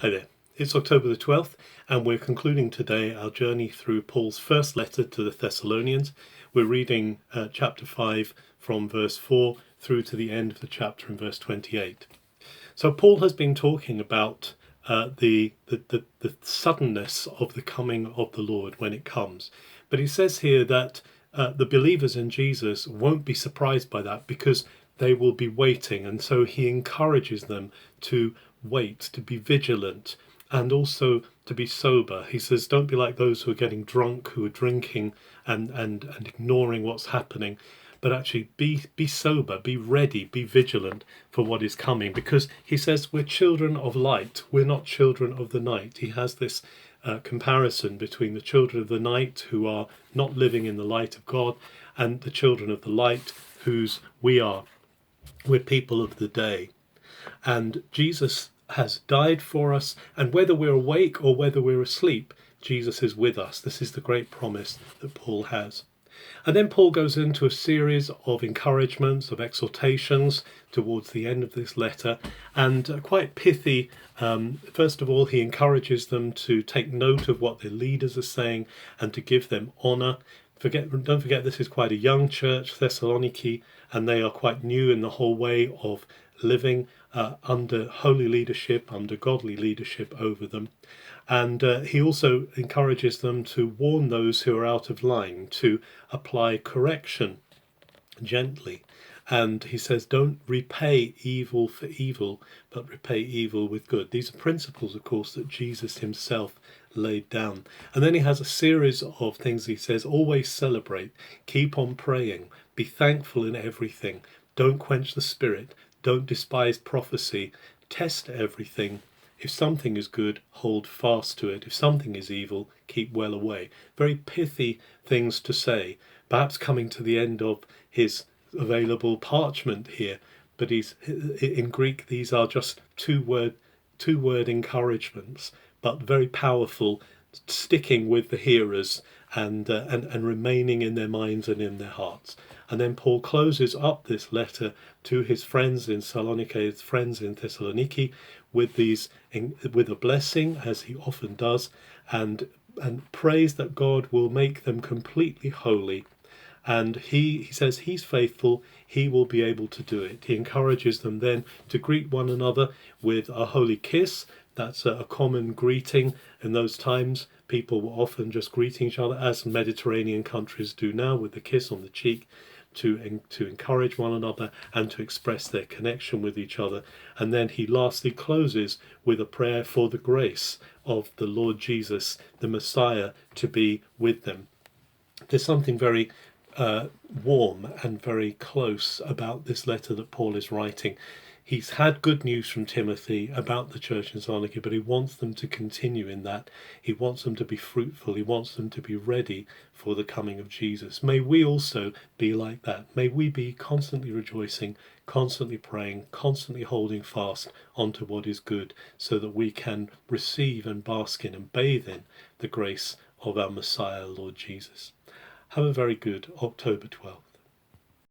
Hi there. It's October the 12th, and we're concluding today our journey through Paul's first letter to the Thessalonians. We're reading chapter 5 from verse 4 through to the end of the chapter in verse 28. So Paul has been talking about the suddenness of the coming of the Lord when it comes. But he says here that the believers in Jesus won't be surprised by that because they will be waiting. And so he encourages them to wait, to be vigilant, and also to be sober. He says, don't be like those who are getting drunk, who are drinking and ignoring what's happening, but actually be sober, be ready, be vigilant for what is coming. Because he says we're children of light, we're not children of the night. He has this comparison between the children of the night who are not living in the light of God and the children of the light whose we are. We're people of the day. And Jesus has died for us, and whether we're awake or whether we're asleep, Jesus is with us. This is the great promise that Paul has. And then Paul goes into a series of encouragements, of exhortations towards the end of this letter, and quite pithy. First of all, he encourages them to take note of what their leaders are saying and to give them honour. Don't forget, this is quite a young church, Thessaloniki, and they are quite new in the whole way of living under holy leadership, under godly leadership over them. And he also encourages them to warn those who are out of line, to apply correction gently. And he says, don't repay evil for evil, but repay evil with good. These are principles, of course, that Jesus himself laid down. And then he has a series of things he says: always celebrate, keep on praying, be thankful in everything, don't quench the spirit, don't despise prophecy, test everything. If something is good, hold fast to it. If something is evil, keep well away. Very pithy things to say, perhaps coming to the end of his available parchment here, but in Greek these are just two word encouragements, but very powerful, sticking with the hearers and remaining in their minds and in their hearts. And then Paul closes up this letter to his friends in Thessaloniki, his friends in Thessaloniki, with a blessing, as he often does, and prays that God will make them completely holy. And he says he's faithful, he will be able to do it. He encourages them then to greet one another with a holy kiss. That's a common greeting in those times. People were often just greeting each other, as Mediterranean countries do now, with the kiss on the cheek, to encourage one another and to express their connection with each other. And then he lastly closes with a prayer for the grace of the Lord Jesus, the Messiah, to be with them. There's something very warm and very close about this letter that Paul is writing. He's had good news from Timothy about the church in Thessaloniki, but he wants them to continue in that. He wants them to be fruitful. He wants them to be ready for the coming of Jesus. May we also be like that. May we be constantly rejoicing, constantly praying, constantly holding fast onto what is good, so that we can receive and bask in and bathe in the grace of our Messiah, Lord Jesus. Have a very good October 12th.